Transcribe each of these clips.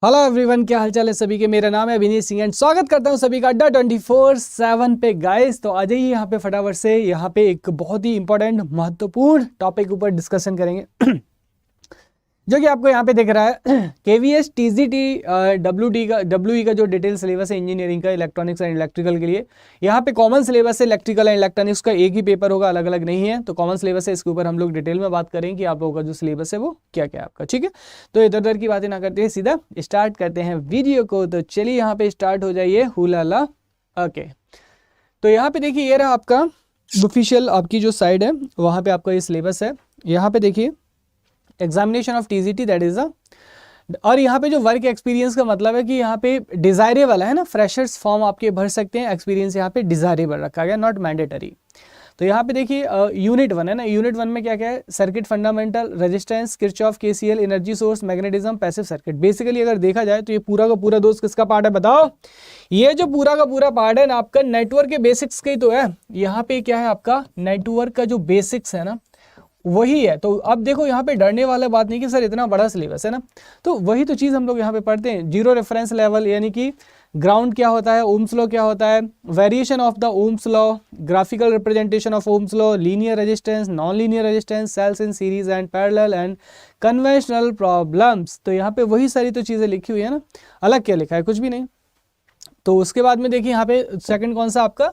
Hello everyone, क्या हालचाल है सभी के। मेरा नाम है अभिनीत सिंह एंड स्वागत करता हूं सभी का अड्डा 24/7 पे। गाइस तो आ जाइए यहाँ पे फटाफट से। यहाँ पे एक बहुत ही इंपॉर्टेंट महत्वपूर्ण टॉपिक ऊपर डिस्कशन करेंगे जो कि आपको यहाँ पे दिख रहा है केवीएस टीजीटी डब्ल्यूई का जो डिटेल सिलेबस है इंजीनियरिंग का, इलेक्ट्रॉनिक्स एंड इलेक्ट्रिकल के लिए। यहाँ पे कॉमन सिलेबस है इलेक्ट्रिकल एंड इलेक्ट्रॉनिक्स का, एक ही पेपर होगा, अलग अलग नहीं है। तो कॉमन सिलेबस है, इसके ऊपर हम लोग डिटेल में बात करेंगे कि आप लोगों का जो सिलेबस है वो क्या क्या है आपका। ठीक है, तो इधर उधर की बातें ना करते हैं, सीधा स्टार्ट करते हैं वीडियो को। तो चलिए यहाँ पे स्टार्ट हो जाइए हुलाला। ओके, तो यहाँ पे देखिए, ये रहा आपका ऑफिशियल आपकी जो साइड है, वहाँ पे आपका ये सिलेबस है। यहाँ पे देखिए examination of TGT that is a, और यहाँ पे जो वर्क एक्सपीरियंस का मतलब है कि यहाँ पे डिजायरेबल है ना, फ्रेशर्स फॉर्म आपके भर सकते हैं, एक्सपीरियंस यहाँ पे डिजायरेबल रखा गया, नॉट मैंडेटरी। तो यहाँ पे देखिए यूनिट 1 है ना, यूनिट 1 में क्या क्या है, circuit fundamental, resistance, Kirchhoff KCL, energy source, magnetism, passive circuit. Basically अगर देखा जाए तो ये पूरा का पूरा दोस्त किसका पार्ट है बताओ। ये जो पूरा का पूरा पार्ट है ना आपका नेटवर्क के बेसिक्स का ही तो है। यहाँ पे क्या है आपका नेटवर्क का जो बेसिक्स है ना वही है। तो अब देखो यहाँ पे डरने वाला बात नहीं कि सर इतना बड़ा सिलेबस है ना, तो वही तो चीज़ हम लोग यहाँ पे पढ़ते हैं। जीरो रेफरेंस लेवल यानी कि ग्राउंड क्या होता है, ओम्स लॉ क्या होता है, variation of the Ohm's law, graphical representation of Ohm's law, linear resistance, non linear resistance, cells in series and parallel and conventional problems. तो यहाँ पे वही सारी तो चीज़ें लिखी हुई है ना, अलग क्या लिखा है, कुछ भी नहीं। तो उसके बाद में देखिए यहाँ पे सेकंड कौन सा आपका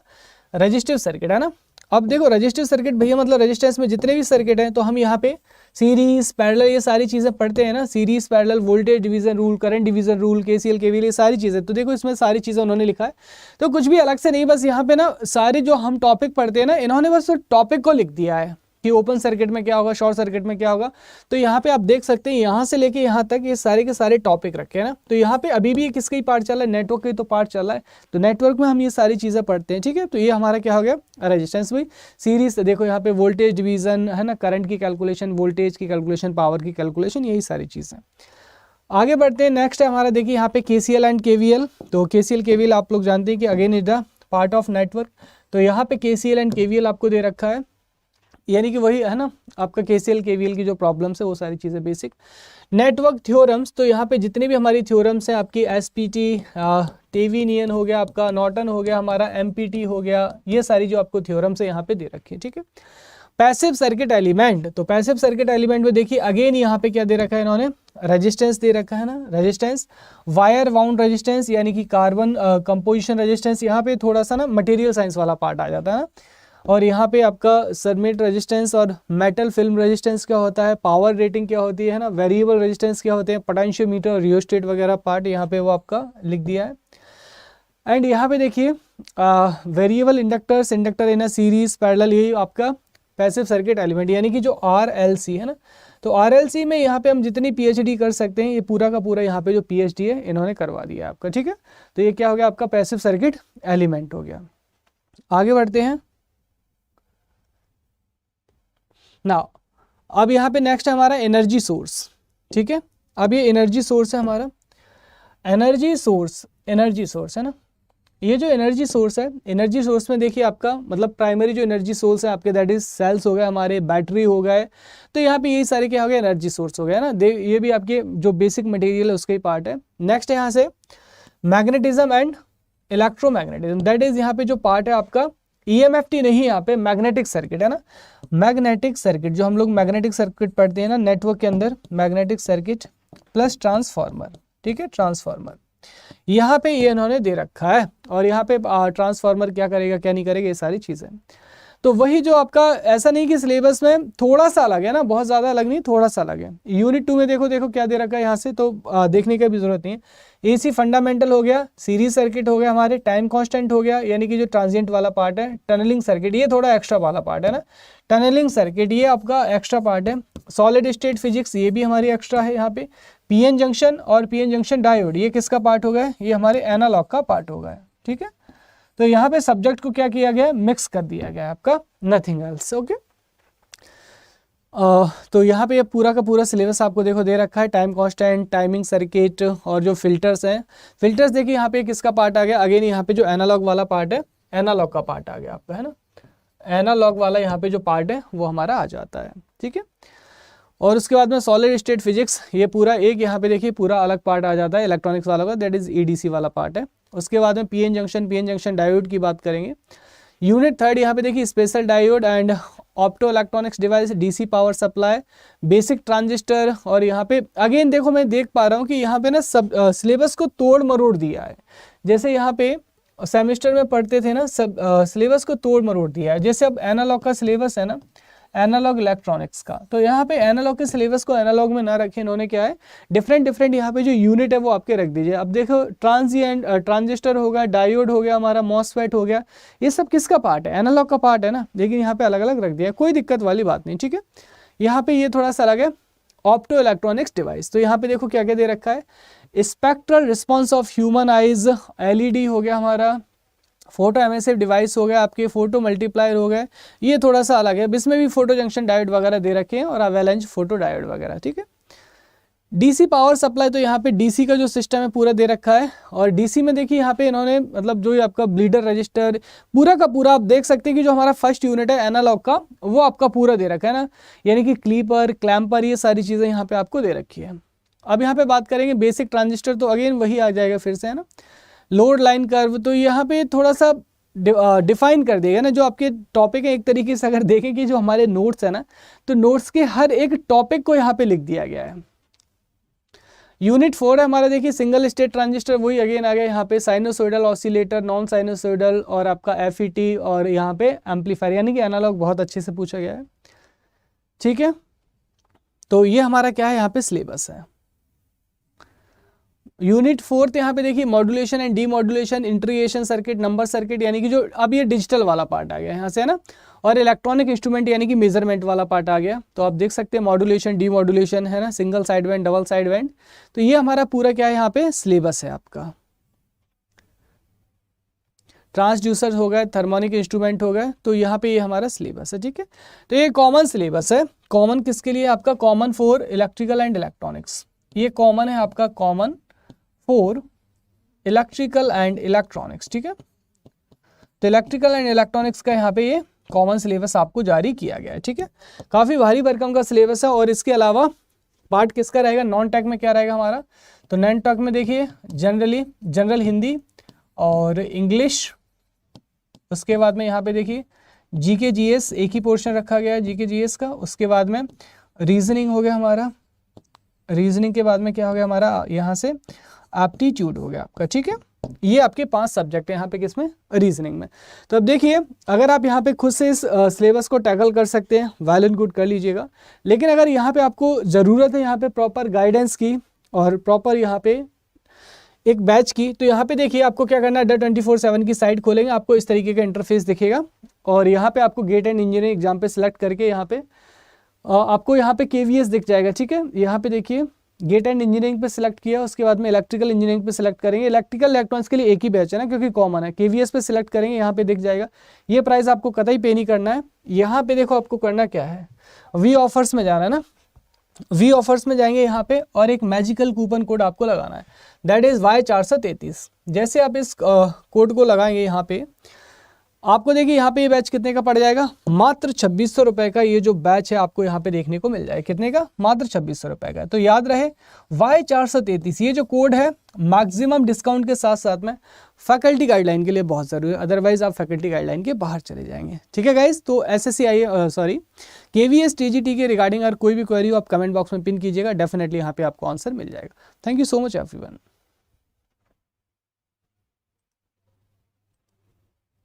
रजिस्टिव सर्किट है ना। अब देखो रजिस्टिव सर्किट भैया मतलब रेजिस्टेंस में जितने भी सर्किट हैं, तो हम यहाँ पे सीरीज पैरेलल ये सारी चीज़ें पढ़ते हैं ना, series parallel, voltage division rule, current division rule, KCL KVL, ये सारी चीज़ें। तो देखो इसमें सारी चीज़ें उन्होंने लिखा है, तो कुछ भी अलग से नहीं, बस यहाँ पे ना सारे जो हम टॉपिक पढ़ते हैं ना, इन्होंने बस टॉपिक को लिख दिया है कि ओपन सर्किट में क्या होगा, शॉर्ट सर्किट में क्या होगा। तो यहाँ पे आप देख सकते हैं यहाँ से लेके यहाँ तक ये सारे के सारे टॉपिक रखे हैं ना। तो यहाँ पे अभी भी किसका ही पार्ट चल रहा है, नेटवर्क का ही तो पार्ट चल रहा है। तो नेटवर्क में हम ये सारी चीज़ें पढ़ते हैं। ठीक है, तो ये हमारा क्या हो गया रेजिस्टेंस भी। सीरीज देखो यहाँ पे वोल्टेज डिवीजन है ना, करंट की कैलकुलेशन, वोल्टेज की कैलकुलेशन, पावर की कैलकुलेशन, यही सारी चीज़ें। आगे बढ़ते हैं, नेक्स्ट है हमारा देखिए यहाँ पे केसीएल एंड केवीएल। तो केसीएल केवीएल आप लोग जानते हैं कि again is the part of network. तो यहाँ पे केसीएल एंड केवीएल आपको दे रखा है, यानी कि वही है ना आपका केसीएल केवीएल की जो प्रॉब्लम्स है वो सारी चीज़ें बेसिक। नेटवर्क थ्योरम्स, तो यहाँ पे जितने भी हमारी थ्योरम्स हैं आपकी एसपीटी, टेविनियन हो गया आपका, नॉर्टन हो गया हमारा, एमपीटी हो गया, ये सारी जो आपको थ्योरम्स है यहाँ पे दे रखी है। ठीक है, पैसिव सर्किट एलिमेंट। तो पैसिव सर्किट एलिमेंट में देखिए अगेन यहाँ पे क्या दे रखा है इन्होंने, रेजिस्टेंस दे रखा है ना, रेजिस्टेंस, वायर वाउंड रेजिस्टेंस यानी कि कार्बन कंपोजिशन रेजिस्टेंस। यहाँ पे थोड़ा सा ना मटेरियल साइंस वाला पार्ट आ जाता है ना। और यहाँ पे आपका सरमेट रेजिस्टेंस और मेटल फिल्म रेजिस्टेंस क्या होता है, पावर रेटिंग क्या होती है ना, वेरिएबल रेजिस्टेंस क्या होते हैं, पोटेंशियोमीटर, रियोस्टेट वगैरह पार्ट यहाँ पे वो आपका लिख दिया है। एंड यहाँ पे देखिए variable inductors, inductor in a series parallel, यही आपका पैसिव सर्किट एलिमेंट यानी कि जो आरएलसी है ना। तो आरएलसी में यहाँ पे हम जितनी पीएचडी कर सकते हैं, ये पूरा का पूरा यहाँ पे जो पीएचडी है इन्होंने करवा दिया है आपका। ठीक है, तो ये क्या हो गया आपका पैसिव सर्किट एलिमेंट हो गया। आगे बढ़ते हैं ना। अब यहाँ पे नेक्स्ट है हमारा एनर्जी सोर्स। ठीक है, अब ये एनर्जी सोर्स है हमारा, एनर्जी सोर्स है ना। ये जो एनर्जी सोर्स है, एनर्जी सोर्स में देखिए आपका मतलब प्राइमरी जो एनर्जी सोर्स है आपके दैट इज सेल्स हो गए हमारे, बैटरी हो गए। तो यहाँ पे यही सारे क्या हो गए एनर्जी सोर्स हो गया ना। ये भी आपके जो बेसिक मटेरियल है उसका ही पार्ट है। नेक्स्ट है यहाँ से magnetism and electromagnetism, that is यहाँ पे जो पार्ट है आपका ईएमएफटी नहीं, यहाँ पे मैग्नेटिक सर्किट है ना। मैग्नेटिक सर्किट जो हम लोग मैग्नेटिक सर्किट पढ़ते हैं ना नेटवर्क के अंदर, मैग्नेटिक सर्किट प्लस ट्रांसफार्मर। ठीक है, ट्रांसफार्मर यहाँ पे ये इन्होंने दे रखा है। और यहाँ पे ट्रांसफार्मर क्या करेगा क्या नहीं करेगा ये सारी चीज़ें। तो वही जो आपका, ऐसा नहीं कि सिलेबस में थोड़ा सा अलग है ना, बहुत ज़्यादा अलग नहीं, थोड़ा सा अलग है। यूनिट 2 में देखो क्या दे रखा है यहाँ से, तो देखने की भी जरूरत नहीं है। एसी फंडामेंटल हो गया, सीरीज सर्किट हो गया हमारे, टाइम कांस्टेंट हो गया यानी कि जो ट्रांजिएंट वाला पार्ट है, टनलिंग सर्किट ये थोड़ा एक्स्ट्रा वाला पार्ट है ना, टनलिंग सर्किट ये आपका एक्स्ट्रा पार्ट है। सॉलिड स्टेट फिजिक्स ये भी हमारी एक्स्ट्रा है यहाँ पे। पीएन जंक्शन और पीएन जंक्शन डायोड ये किसका पार्ट हो गया, ये हमारे एनालॉग का पार्ट हो गया। ठीक है, तो यहाँ पे सब्जेक्ट को क्या किया गया, मिक्स कर दिया गया आपका, नथिंग एल्स। ओके, तो यहाँ पे ये पूरा का पूरा सिलेबस आपको देखो दे रखा है। टाइम कांस्टेंट, टाइमिंग सर्किट और जो फिल्टर्स हैं, फिल्टर्स देखिए यहाँ पे किसका पार्ट आ गया, अगेन यहाँ पे जो एनालॉग वाला पार्ट है, एनालॉग का पार्ट आ गया आपका है ना। एनालॉग वाला यहाँ पे जो पार्ट है वो हमारा आ जाता है। ठीक है, और उसके बाद में सॉलिड स्टेट फिजिक्स, ये पूरा एक यहाँ पे देखिए पूरा अलग पार्ट आ जाता है इलेक्ट्रॉनिक्स वाला का, दैट इज ईडीसी वाला पार्ट है। उसके बाद में पीएन जंक्शन डायोड की बात करेंगे। यूनिट थर्ड यहाँ पे देखिए special diode and opto electronics device, DC power supply, basic transistor. और यहाँ पे अगेन देखो मैं देख पा रहा हूँ कि यहाँ पे ना सब सिलेबस को तोड़ मरोड़ दिया है। जैसे यहाँ पे सेमेस्टर में पढ़ते थे ना, सब सिलेबस को तोड़ मरोड़ दिया है। जैसे अब एनालॉग का सिलेबस है ना, एनालॉग इलेक्ट्रॉनिक्स का, तो यहाँ पे एनालॉग के सिलेबस को एनालॉग में ना रखे इन्होंने, क्या है डिफरेंट यहाँ पे जो यूनिट है वो आपके रख दीजिए। अब देखो ट्रांजिस्टर हो गया, डायोड हो गया, हमारा मॉसफेट हो गया, ये सब किसका पार्ट है, एनालॉग का पार्ट है ना, लेकिन यहाँ पे अलग अलग रख दिया, कोई दिक्कत वाली बात नहीं, ठीक है। यहाँ पे ये थोड़ा सा अलग है, ऑप्टो इलेक्ट्रॉनिक्स डिवाइस। तो यहाँ पे देखो क्या क्या दे रखा है, spectral response of human eyes, LED हो गया हमारा, फोटो एमिसिव डिवाइस हो गया, आपके फोटो मल्टीप्लायर हो गए, ये थोड़ा सा अलग है। इसमें भी फोटो जंक्शन डायोड वगैरह दे रखे हैं और अवेलेंज फोटो डायोड वगैरह, ठीक है। डीसी पावर सप्लाई, तो यहाँ पे डीसी का जो सिस्टम है पूरा दे रखा है। और डीसी में देखिए यहाँ पे इन्होंने मतलब जो आपका ब्लीडर रजिस्टर पूरा का पूरा आप देख सकते हैं कि जो हमारा फर्स्ट यूनिट है एनालॉग का वो आपका पूरा दे रखा है ना, यानी कि क्लीपर, क्लैम्पर, ये सारी चीज़ें यहाँ पे आपको दे रखी है। अब यहाँ पे बात करेंगे बेसिक ट्रांजिस्टर, तो अगेन वही आ जाएगा फिर से, है ना। लोड लाइन कर्व, तो यहाँ पे थोड़ा सा डिफाइन कर देगा ना जो आपके टॉपिक है। एक तरीके से अगर देखें कि जो हमारे नोट्स है ना, तो नोट्स के हर एक टॉपिक को यहाँ पे लिख दिया गया है। यूनिट 4 है हमारा, देखिए सिंगल स्टेट ट्रांजिस्टर, वही अगेन आ गया यहाँ पे, साइनोसोइडल ऑसिलेटर, नॉन साइनोसोइडल, और आपका एफईटी, और यहाँ पे एम्पलीफायर, यानी कि एनालॉग बहुत अच्छे से पूछा गया है, ठीक है। तो ये हमारा क्या है यहाँ पे सिलेबस है। यूनिट 4 यहाँ पे देखिए modulation and demodulation, integration circuit, number circuit, यानी कि जो अब ये डिजिटल वाला पार्ट आ गया यहाँ से, है ना। और इलेक्ट्रॉनिक इंस्ट्रूमेंट यानी कि मेजरमेंट वाला पार्ट आ गया। तो आप देख सकते हैं मॉड्यूलेशन, डीमॉड्यूलेशन, है ना, single side band, double side band. तो ये हमारा पूरा क्या है यहाँ पे सिलेबस है आपका। ट्रांसड्यूसर हो गए, थर्मोनिक इंस्ट्रूमेंट हो गए, तो यहाँ पे ये हमारा सिलेबस है, ठीक है। तो ये कॉमन सिलेबस है। कॉमन किसके लिए, आपका common for electrical and electronics, ये कॉमन है आपका, common for electrical and electronics, ठीक है। तो इलेक्ट्रिकल एंड इलेक्ट्रॉनिक्स का यहाँ पे ये कॉमन सिलेबस आपको जारी किया गया है, ठीक है। काफ़ी भारी भरकम का सिलेबस है। और इसके अलावा पार्ट किसका रहेगा, नॉन टेक में क्या रहेगा हमारा, तो नॉन टेक में देखिए जनरल हिंदी और इंग्लिश। उसके बाद में यहाँ पे देखिए जीके जीएस, एक ही पोर्शन रखा गया है जीके जीएस का। उसके बाद में रीजनिंग हो गया हमारा, रीजनिंग के बाद में क्या हो गया हमारा, यहाँ से एप्टीट्यूड हो गया आपका, ठीक है। ये आपके 5 सब्जेक्ट है यहाँ पे किसमें, रीजनिंग में। तो अब देखिए अगर आप यहाँ पे खुद से इस सिलेबस को टैकल कर सकते हैं, वेल एंड गुड, कर लीजिएगा। लेकिन अगर यहाँ पे आपको ज़रूरत है यहाँ पे प्रॉपर गाइडेंस की और प्रॉपर यहाँ पे एक बैच की, तो यहाँ पे देखिए आपको क्या करना है, Adda24/7 की साइट खोलेंगे, आपको इस तरीके का इंटरफेस दिखेगा। और यहाँ पे आपको गेट एंड इंजीनियरिंग एग्जाम पे सिलेक्ट करके यहाँ पे आपको यहाँ पे KVS दिख जाएगा, ठीक है। यहाँ पे देखिए गेट एंड इंजीनियरिंग पे सिलेक्ट किया, उसके बाद में इलेक्ट्रिकल इंजीनियरिंग पे सिलेक्ट करेंगे। इलेक्ट्रिकल इलेक्ट्रॉनिक्स के लिए एक ही बैच है ना, क्योंकि कॉमन है। KVS पे सिलेक्ट करेंगे, यहाँ पे दिख जाएगा। ये प्राइस आपको कतई पे नहीं करना है। यहाँ पे देखो आपको करना क्या है, वी ऑफर्स में जाना है ना, वी ऑफर्स में जाएंगे यहाँ पे, और एक मैजिकल कूपन कोड आपको लगाना है, दैट इज Y433। जैसे आप इस कोड को लगाएंगे यहाँ पे, आपको देखिए यहाँ पे ये बैच कितने का पड़ जाएगा, मात्र 2600 रुपए का। ये जो बैच है आपको यहाँ पे देखने को मिल जाएगा, कितने का, मात्र 2600 रुपए का। तो याद रहे Y433, ये जो कोड है मैक्सिमम डिस्काउंट के साथ साथ में फैकल्टी गाइडलाइन के लिए बहुत ज़रूरी है, अदरवाइज आप फैकल्टी गाइडलाइन के बाहर चले जाएंगे, ठीक है गाइज। तो SSC KVS TGT के रिगार्डिंग अगर कोई भी क्वेरी हो आप कमेंट बॉक्स में पिन कीजिएगा, डेफिनेटली यहाँ पे आपको आंसर मिल जाएगा। Thank you so much everyone.